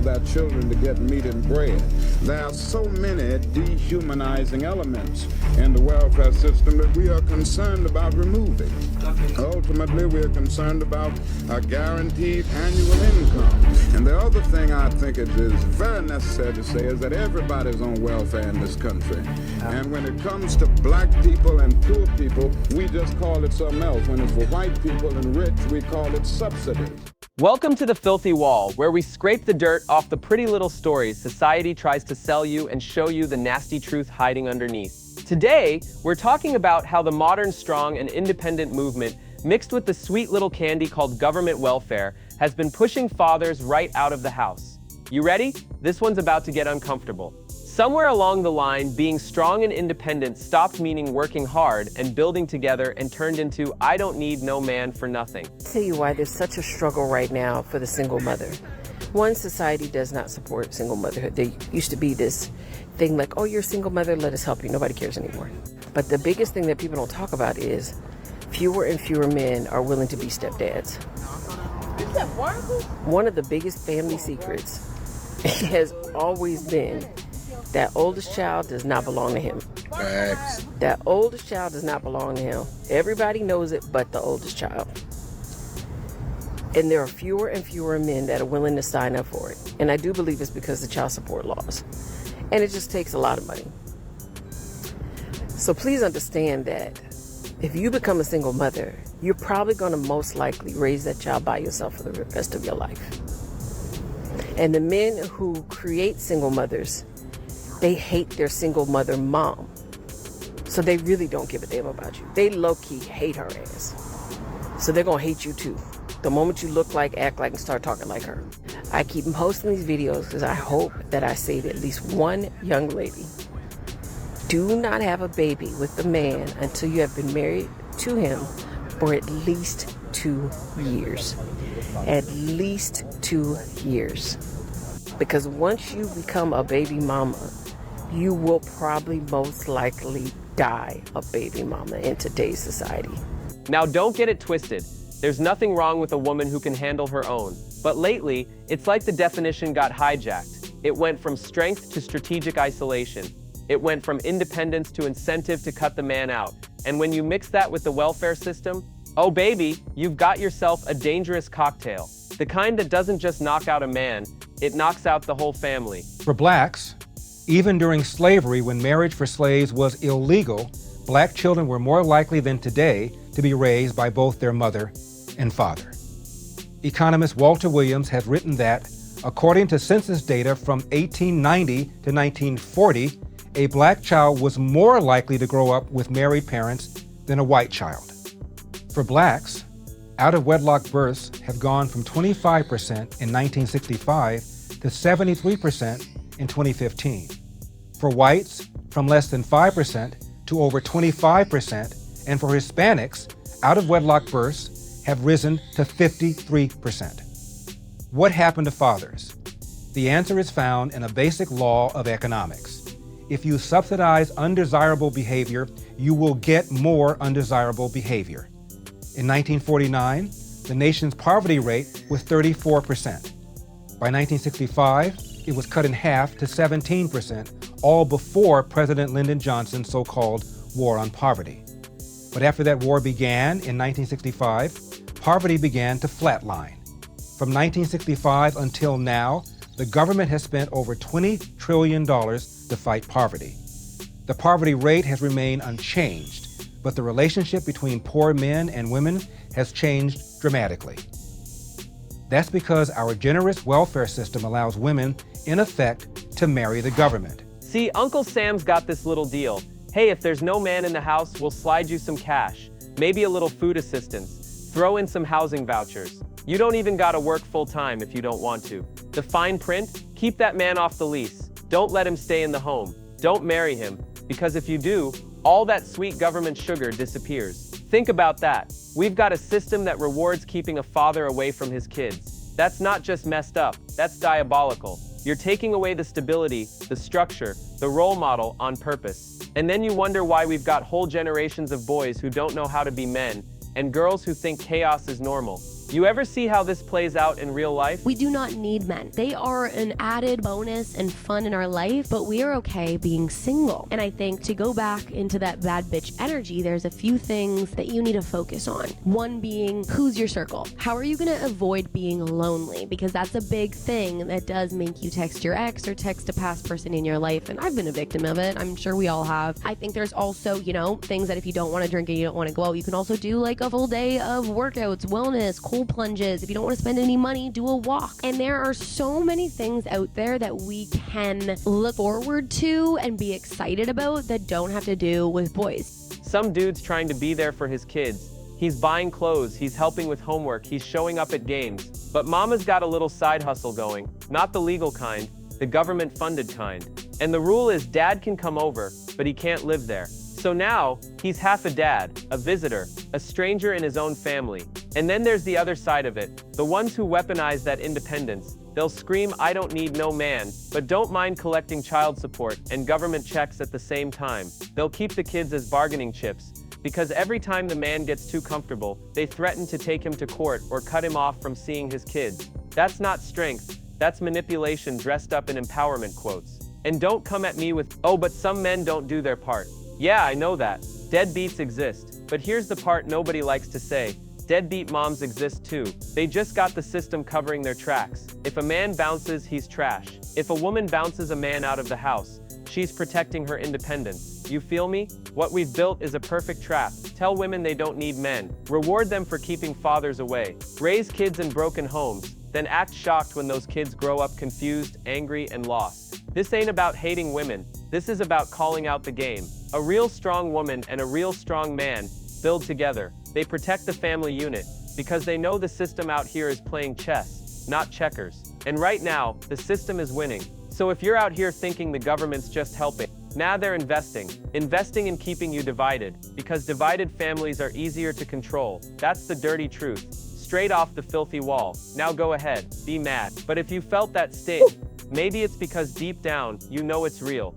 their children to get meat and bread. There are so many dehumanizing elements in the welfare system that we are concerned about removing. Ultimately, we are concerned about a guaranteed annual income. And the other thing I think it is very necessary to say is that everybody's on welfare in this country. And when it comes to black people and poor people, we just call it something else. When it's for white people and rich, we call it subsidy. Welcome to the Filthy Wall, where we scrape the dirt off the pretty little stories society tries to sell you and show you the nasty truth hiding underneath. Today, we're talking about how the modern, strong, and independent movement, mixed with the sweet little candy called government welfare, has been pushing fathers right out of the house. You ready? This one's about to get uncomfortable. Somewhere along the line, being strong and independent stopped meaning working hard and building together and turned into, I don't need no man for nothing. I'll tell you why there's such a struggle right now for the single mother. One, society does not support single motherhood. There used to be this thing like, oh, you're a single mother, let us help you. Nobody cares anymore. But the biggest thing that people don't talk about is fewer and fewer men are willing to be stepdads. One of the biggest family secrets has always been that oldest child does not belong to him. Facts. That oldest child does not belong to him. Everybody knows it but the oldest child. And there are fewer and fewer men that are willing to sign up for it. And I do believe it's because of the child support laws. And it just takes a lot of money. So please understand that if you become a single mother, you're probably going to most likely raise that child by yourself for the rest of your life. And the men who create single mothers, they hate their single mother mom. So they really don't give a damn about you. They low-key hate her ass. So they're going to hate you too. The moment you look like, act like, and start talking like her. I keep posting these videos because I hope that I save at least one young lady. Do not have a baby with the man until you have been married to him for at least 2 years. At least 2 years. Because once you become a baby mama, you will probably most likely die a baby mama in today's society. Now don't get it twisted. There's nothing wrong with a woman who can handle her own. But lately, it's like the definition got hijacked. It went from strength to strategic isolation. It went from independence to incentive to cut the man out. And when you mix that with the welfare system, oh baby, you've got yourself a dangerous cocktail. The kind that doesn't just knock out a man, it knocks out the whole family. For blacks, even during slavery, when marriage for slaves was illegal, black children were more likely than today to be raised by both their mother and father. Economist Walter Williams has written that, according to census data from 1890 to 1940, a black child was more likely to grow up with married parents than a white child. For blacks, out-of-wedlock births have gone from 25% in 1965 to 73% in 2015. For whites, from less than 5% to over 25%, and for Hispanics, out-of-wedlock births have risen to 53%. What happened to fathers? The answer is found in a basic law of economics. If you subsidize undesirable behavior, you will get more undesirable behavior. In 1949, the nation's poverty rate was 34%. By 1965, it was cut in half to 17%, all before President Lyndon Johnson's so-called war on poverty. But after that war began in 1965, poverty began to flatline. From 1965 until now, the government has spent over $20 trillion to fight poverty. The poverty rate has remained unchanged, but the relationship between poor men and women has changed dramatically. That's because our generous welfare system allows women, in effect, to marry the government. See, Uncle Sam's got this little deal. Hey, if there's no man in the house, we'll slide you some cash. Maybe a little food assistance. Throw in some housing vouchers. You don't even gotta work full-time if you don't want to. The fine print? Keep that man off the lease. Don't let him stay in the home. Don't marry him, because if you do, all that sweet government sugar disappears. Think about that. We've got a system that rewards keeping a father away from his kids. That's not just messed up, that's diabolical. You're taking away the stability, the structure, the role model on purpose. And then you wonder why we've got whole generations of boys who don't know how to be men, and girls who think chaos is normal. You ever see how this plays out in real life? We do not need men. They are an added bonus and fun in our life, but we are okay being single. And I think to go back into that bad bitch energy, there's a few things that you need to focus on. One being, who's your circle? How are you going to avoid being lonely? Because that's a big thing that does make you text your ex or text a past person in your life. And I've been a victim of it. I'm sure we all have. I think there's also, things that if you don't want to drink and you don't want to go out, you can also do like a full day of workouts, wellness, cold plunges. If you don't want to spend any money, do a walk. And there are so many things out there that we can look forward to and be excited about that don't have to do with boys. Some dude's trying to be there for his kids. He's buying clothes, he's helping with homework, he's showing up at games. But mama's got a little side hustle going. Not the legal kind, the government-funded kind. And the rule is dad can come over, but he can't live there. So now, he's half a dad, a visitor, a stranger in his own family. And then there's the other side of it, the ones who weaponize that independence. They'll scream, "I don't need no man," but don't mind collecting child support and government checks at the same time. They'll keep the kids as bargaining chips, because every time the man gets too comfortable, they threaten to take him to court or cut him off from seeing his kids. That's not strength, that's manipulation dressed up in empowerment quotes. And don't come at me with, "Oh, but some men don't do their part." Yeah, I know that. Deadbeats exist. But here's the part nobody likes to say. Deadbeat moms exist too. They just got the system covering their tracks. If a man bounces, he's trash. If a woman bounces a man out of the house, she's protecting her independence. You feel me? What we've built is a perfect trap. Tell women they don't need men. Reward them for keeping fathers away. Raise kids in broken homes. Then act shocked when those kids grow up confused, angry, and lost. This ain't about hating women. This is about calling out the game. A real strong woman and a real strong man build together. They protect the family unit because they know the system out here is playing chess, not checkers. And right now, the system is winning. So if you're out here thinking the government's just helping, nah, they're investing. Investing in keeping you divided, because divided families are easier to control. That's the dirty truth. Straight off the filthy wall. Now go ahead, be mad. But if you felt that sting, maybe it's because deep down, you know it's real.